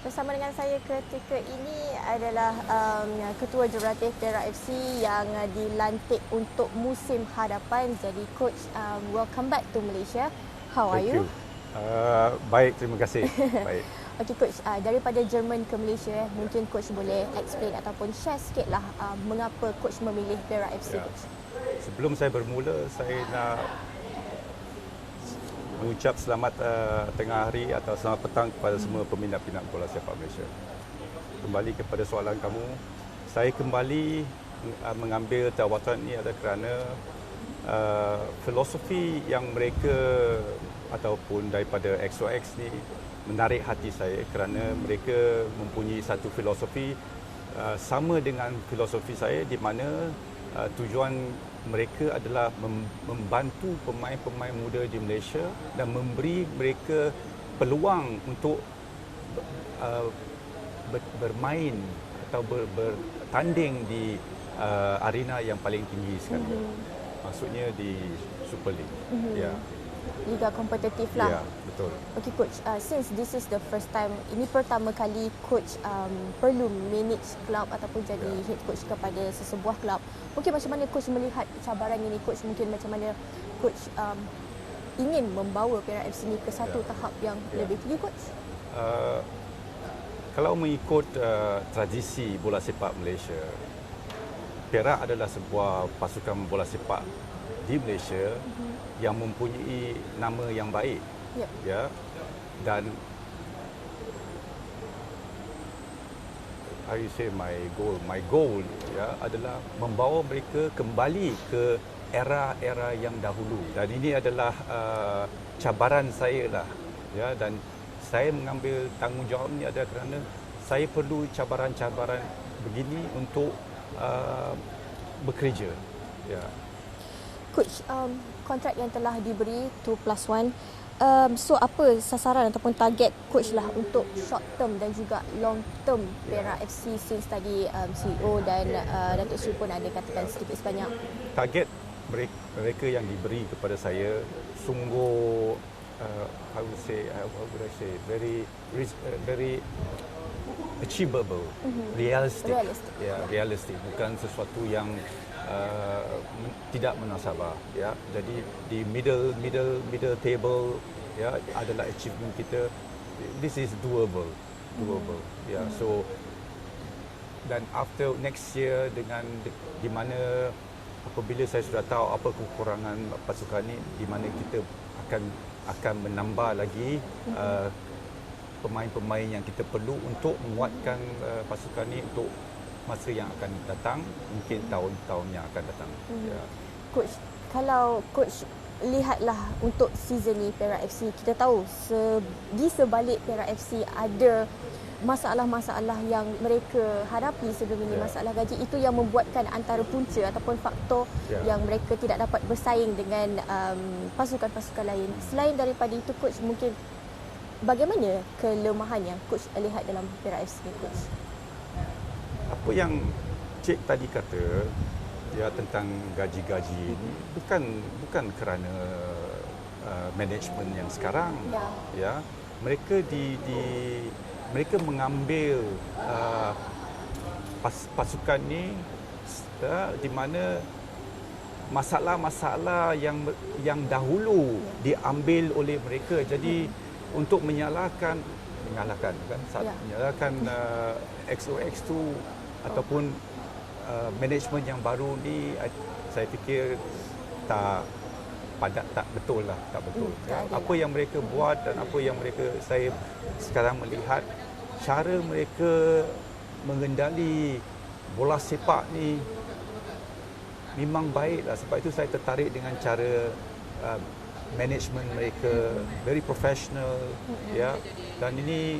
Bersama dengan saya ketika ini adalah Ketua Jurulatih Perak FC yang dilantik untuk musim hadapan. Jadi Coach, welcome back to Malaysia. How are Thank you? you. Baik, terima kasih. Baik. Okey Coach, daripada Jerman ke Malaysia, mungkin Coach boleh explain ataupun share sikitlah mengapa Coach memilih Perak FC, Ya. Coach. Sebelum saya bermula, saya nak mengucap selamat tengah hari atau selamat petang kepada semua peminat-peminat bola sepak Malaysia. Kembali kepada soalan kamu, saya kembali mengambil jawatan ini adalah kerana filosofi yang mereka ataupun daripada XOX ni menarik hati saya kerana mereka mempunyai satu filosofi sama dengan filosofi saya, di mana tujuan mereka adalah membantu pemain-pemain muda di Malaysia dan memberi mereka peluang untuk bermain atau bertanding di arena yang paling tinggi sekali. Maksudnya di Super League. Ya. Liga kompetitif lah. Ya, betul. Okay Coach, since this is the first time, ini pertama kali Coach perlu manage club ataupun jadi head coach kepada sesebuah club. Mungkin macam mana Coach melihat cabaran ini, Coach? Mungkin macam mana Coach ingin membawa Perak FC ini ke satu tahap yang lebih tinggi, Coach? Kalau mengikut tradisi bola sepak Malaysia, Perak adalah sebuah pasukan bola sepak di Malaysia yang mempunyai nama yang baik. Ya. Dan how you say my goal ya adalah membawa mereka kembali ke era-era yang dahulu, dan ini adalah cabaran saya lah, ya, dan saya mengambil tanggungjawab ini adalah kerana saya perlu cabaran-cabaran begini untuk bekerja, ya. Coach, kontrak yang telah diberi 2+1, so apa sasaran ataupun target Coach lah untuk short term dan juga long term Perak FC, since tadi CEO dan Datuk Sri pun ada katakan sedikit sebanyak. Target mereka yang diberi kepada saya sungguh how would I say very achievable, realistic. Ya, realistic, bukan sesuatu yang tidak munasabah, ya. Jadi di middle table, ya, adalah achievement kita. This is doable, ya. So dan after next year, dengan di mana apabila saya sudah tahu apa kekurangan pasukan ini, di mana kita akan menambah lagi pemain-pemain yang kita perlu untuk menguatkan pasukan ini untuk masa yang akan datang, mungkin tahun-tahun yang akan datang. Ya. Coach, kalau Coach lihatlah untuk season ni Perak FC, kita tahu di sebalik Perak FC ada masalah-masalah yang mereka hadapi sebelum ini. Masalah gaji itu yang membuatkan antara punca ataupun faktor yang mereka tidak dapat bersaing dengan pasukan-pasukan lain. Selain daripada itu, Coach, mungkin bagaimana kelemahan yang Coach lihat dalam Perak FC ni, Coach? Apa yang Cik tadi kata, ya, tentang gaji-gaji ini bukan kerana management yang sekarang, ya. Mereka mereka mengambil pasukan ni di mana masalah-masalah yang dahulu diambil oleh mereka. Jadi untuk menyalahkan XOX tu ataupun management yang baru ni, saya fikir tak betul. Ya. Apa yang mereka buat dan apa yang saya sekarang melihat, cara mereka mengendali bola sepak ni memang baiklah. Sebab itu saya tertarik dengan cara management mereka, very professional, ya, dan ini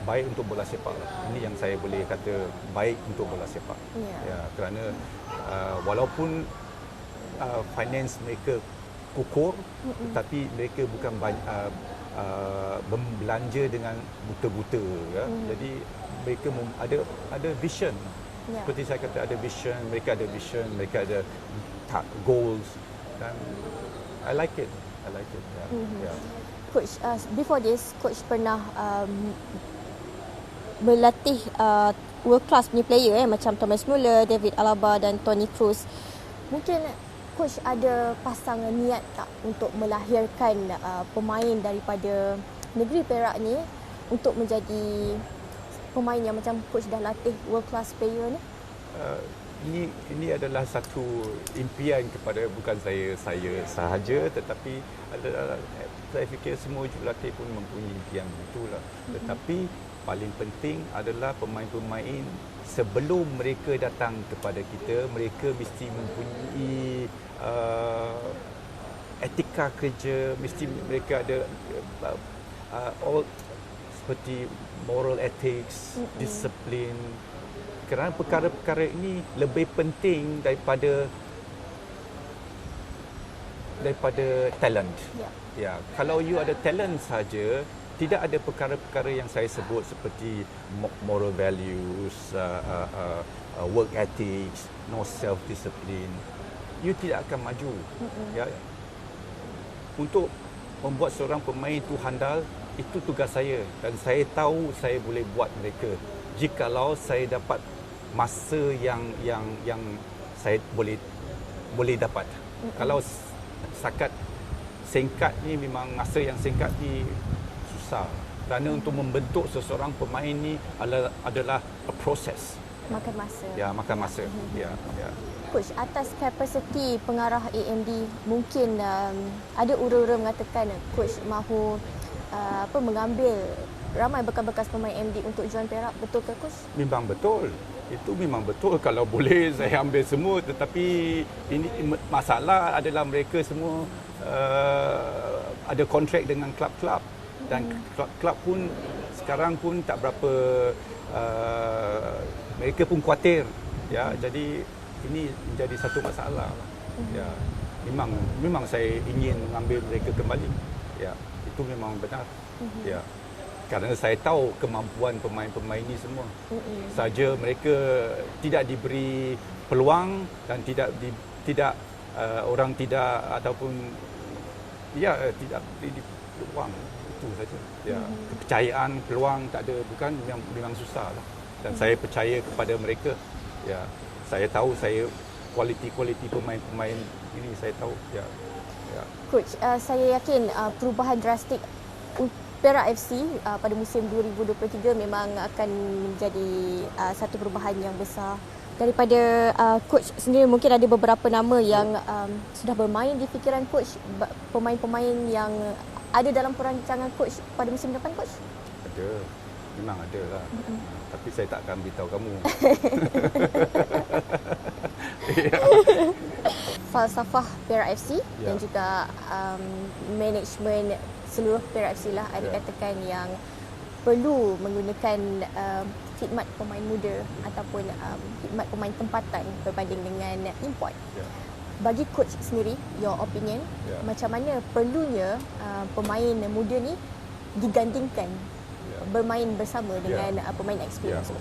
baik untuk bola sepak. Ini yang saya boleh kata baik untuk bola sepak. Ya, kerana walaupun finance mereka kukur, tetapi mereka bukan belanja dengan buta-buta, ya. Jadi mereka ada vision. Seperti saya kata, ada vision, mereka ada goals, dan I like it. Yeah. Coach, before this, Coach pernah melatih world class punya player macam Thomas Muller, David Alaba dan Toni Kroos. Mungkin Coach ada pasangan niat tak untuk melahirkan pemain daripada negeri Perak ni untuk menjadi pemain yang macam Coach dah latih world class player ni? Ini adalah satu impian kepada bukan saya sahaja, tetapi saya fikir semua jurulatih pun mempunyai impian itulah. Tetapi paling penting adalah pemain-pemain sebelum mereka datang kepada kita, mereka mesti mempunyai etika kerja, mesti mereka ada all seperti moral ethics, disiplin. Kerana perkara-perkara ini lebih penting daripada talent. Ya, kalau you ada talent saja, tidak ada perkara-perkara yang saya sebut seperti moral values, work ethics, no self discipline, you tidak akan maju. Ya, untuk membuat seorang pemain itu handal, itu tugas saya dan saya tahu saya boleh buat mereka jikalau saya dapat masa yang saya boleh dapat. Kalau setakat singkat ni, memang masa yang singkat ni susah. Kerana untuk membentuk seseorang pemain ni adalah a process. Makan masa. Ya, makan masa. Ya. Coach, atas kapasiti pengarah AMD, mungkin ada ura-ura mengatakan Coach mahu mengambil ramai bekas-bekas pemain AMD untuk join Perak. Betul ke Coach? Memang betul. Itu memang betul. Kalau boleh saya ambil semua, tetapi ini masalah adalah mereka semua ada kontrak dengan klub-klub dan klub-klub pun sekarang pun tak berapa mereka pun khawatir, ya. Jadi ini menjadi satu masalah. Ya, memang saya ingin mengambil mereka kembali. Ya, itu memang benar. Ya. Kerana saya tahu kemampuan pemain-pemain ini semua. Saja mereka tidak diberi peluang dan tidak orang tidak ataupun tidak diberi peluang, itu saja. Ya, kepercayaan, peluang tak ada, bukan, memang susahlah. Dan saya percaya kepada mereka. Ya, saya tahu saya kualiti pemain-pemain ini saya tahu. Ya. Coach, saya yakin perubahan drastik Perak FC pada musim 2023 memang akan menjadi satu perubahan yang besar. Daripada Coach sendiri, mungkin ada beberapa nama yang sudah bermain di fikiran Coach, pemain-pemain yang ada dalam perancangan Coach pada musim depan, Coach? Ada, memang ada lah. Tapi saya tak akan beritahu kamu. Falsafah Perak FC dan juga management seluruh Perak FC lah ada katakan yang perlu menggunakan khidmat pemain muda ataupun khidmat pemain tempatan berbanding dengan import. Bagi Coach sendiri, your opinion, macam mana perlunya pemain muda ni digandingkan bermain bersama dengan pemain experience?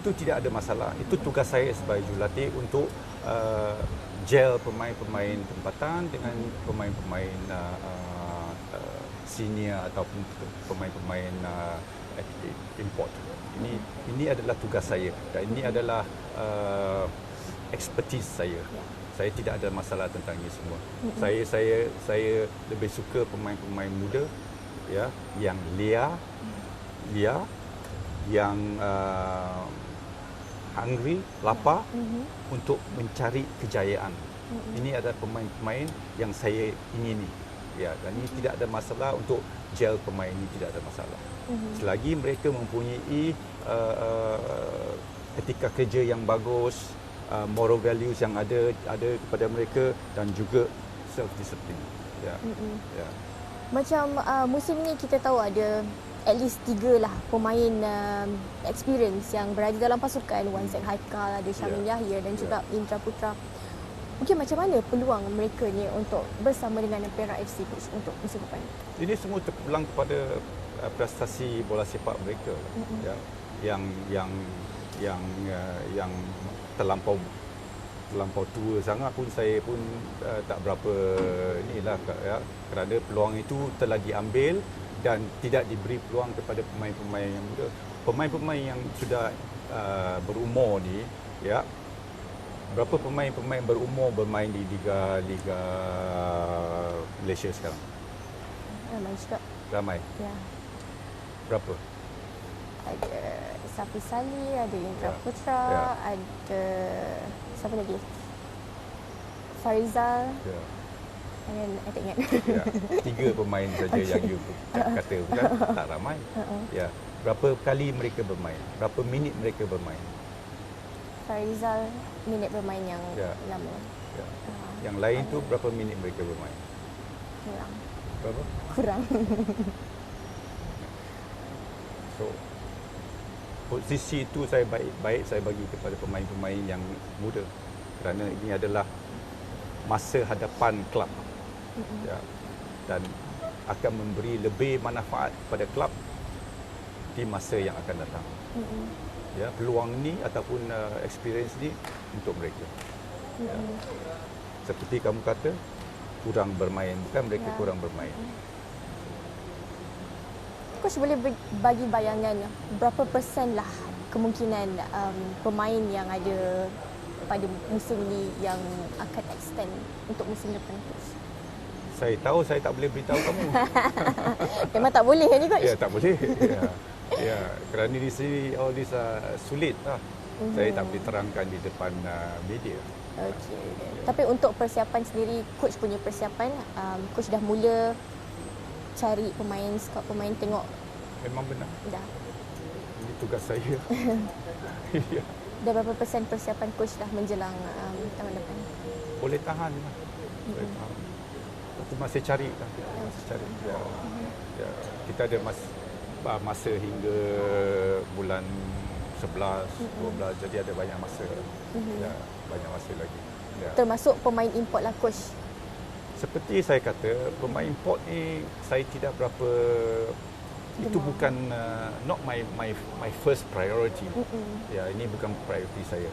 Itu tidak ada masalah. Itu tugas saya sebagai jurulatih untuk gel pemain-pemain tempatan dengan pemain-pemain senior ataupun pemain-pemain import. Ini adalah tugas saya dan ini adalah expertise saya. Saya tidak ada masalah tentang ini semua. Saya lebih suka pemain-pemain muda, ya, yang liar, yang hungry, lapar untuk mencari kejayaan. Ini adalah pemain-pemain yang saya ingini. Ya, dan ini tidak ada masalah untuk gel pemain ini, tidak ada masalah. Selagi mereka mempunyai etika kerja yang bagus, moral values yang ada kepada mereka dan juga self discipline. Ya. Macam musim ini kita tahu ada at least 3 lah pemain experience yang berada dalam pasukan. Wan Zaid Haikal, ada Syamin Yahya dan juga Indra Putra. Mungkin macam mana peluang mereka ni untuk bersama dengan Perak FC untuk musim depan? Ini semua terpulang kepada prestasi bola sepak mereka, ya, yang terlampau terlampau tua sangat pun saya pun tak berapa inilah ya, kerana peluang itu telah diambil dan tidak diberi peluang kepada pemain-pemain yang muda. Pemain-pemain yang sudah berumur ni ya, berapa pemain-pemain berumur bermain di liga Malaysia sekarang? Ramai juga. Ramai. Ya. Berapa? Ada Safi Salih, ada Indra Ya. Putra, Ya. ada siapa lagi? Farizal, Ya. dan saya tak ingat. Ya. 3 pemain saja yang you kata bukan tak ramai. Ya. Berapa kali mereka bermain? Berapa minit mereka bermain? Farizal minit bermain yang Ya. lama. Ya. Yang lain tu berapa minit mereka bermain? Kurang. Berapa? Kurang. So posisi itu saya baik saya bagi kepada pemain-pemain yang muda kerana ini adalah masa hadapan kelab. Ya. Dan akan memberi lebih manfaat kepada kelab di masa yang akan datang. Ya, peluang ni ataupun experience ni untuk mereka. Ya. Seperti kamu kata kurang bermain, bukan mereka Ya. kurang bermain. Coach boleh bagi bayangan berapa persen lah kemungkinan pemain yang ada pada musim ni yang akan extend untuk musim depan, Coach? Saya tahu saya tak boleh beritahu kamu. Memang tak boleh ni, Coach? Ya, tak boleh. Ya. Ya, kerana di sini all this sulit lah. Saya tak boleh terangkan di depan media. Okey. Tapi untuk persiapan sendiri, Coach punya persiapan, Coach dah mula cari pemain, scout pemain, tengok Memang benar. dah. Ini tugas saya. Ya. Dah berapa persen persiapan Coach dah menjelang tahun depan? Boleh tahan lah. Boleh tahan. Aku masih cari lah. Masih cari. Ya. Ya. Kita ada masa hingga bulan 11, 12. Jadi ada banyak masa. Ya, banyak masa lagi. Ya. Termasuk pemain import lah, Coach. Seperti saya kata, pemain import ni saya tidak berapa, itu bukan not my first priority. Ya, ini bukan priority saya.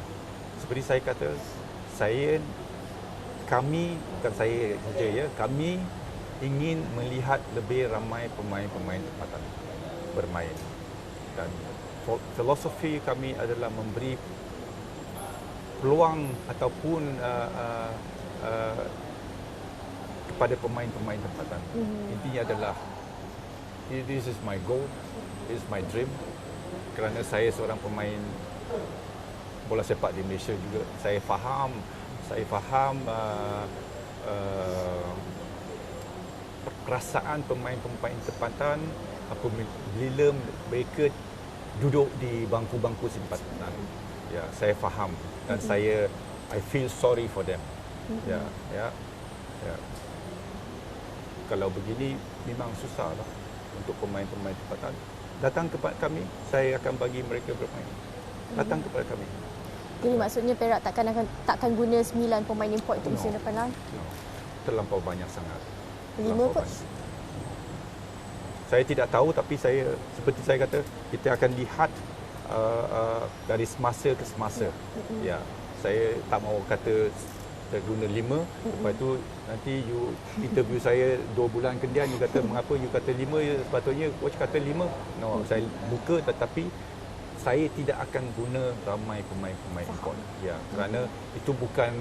Seperti saya kata, kami bukan saya saja ya, kami ingin melihat lebih ramai pemain-pemain tempatan bermain. Dan filosofi kami adalah memberi peluang ataupun kepada pemain-pemain tempatan. Intinya adalah this is my goal, this is my dream. Kerana saya seorang pemain bola sepak di Malaysia juga. Saya faham perasaan pemain-pemain tempatan bila mereka duduk di bangku-bangku simpanan. Ya, saya faham dan I feel sorry for them. Ya. Kalau begini memang susahlah untuk pemain-pemain tempatan. Datang kepada kami, saya akan bagi mereka bermain. Datang kepada kami. Jadi maksudnya Perak takkan guna 9 pemain import untuk musim depan lah? No. Terlampau banyak sangat. 5, Terlampau Coach? banyak. Saya tidak tahu, tapi seperti saya kata, kita akan lihat dari semasa ke semasa. Ya, saya tak mahu kata saya guna 5, lepas tu nanti you interview saya 2 bulan kemudian you kata mengapa you kata 5, sepatutnya coach kata 5. No, saya buka, tetapi saya tidak akan guna ramai pemain-pemain import. Ya, kerana itu bukan,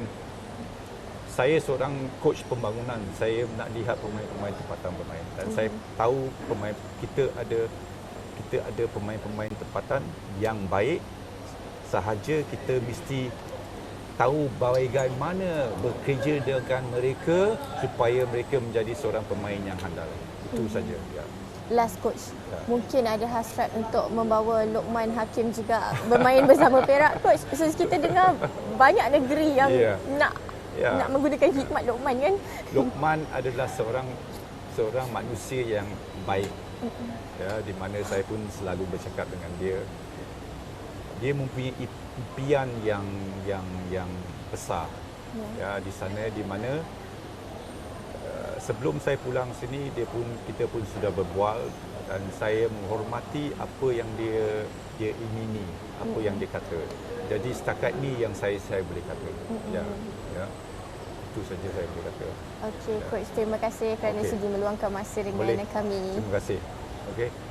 saya seorang coach pembangunan. Saya nak lihat pemain-pemain tempatan bermain dan saya tahu kita ada pemain-pemain tempatan yang baik, sahaja kita mesti tahu bagaimana bekerja dengan mereka supaya mereka menjadi seorang pemain yang handal. Itu saja. Ya. Last, Coach, Ya. mungkin ada hasrat untuk membawa Lokman Hakim juga bermain bersama Perak, Coach. So, kita dengar banyak negeri yang nak menggunakan khidmat Lokman kan? Lokman adalah seorang manusia yang baik. Ya, di mana saya pun selalu bercakap dengan dia. Dia mempunyai impian yang besar. Ya, di sana di mana sebelum saya pulang sini kita pun sudah berbual dan saya menghormati apa yang dia ingini, apa yang dia kata. Jadi setakat ni yang saya boleh kata. Ya. Itu saja saya boleh kata. Okey, Coach, terima kasih kerana Okey. sudi meluangkan masa dengan Boleh. kami. Terima kasih. Okey.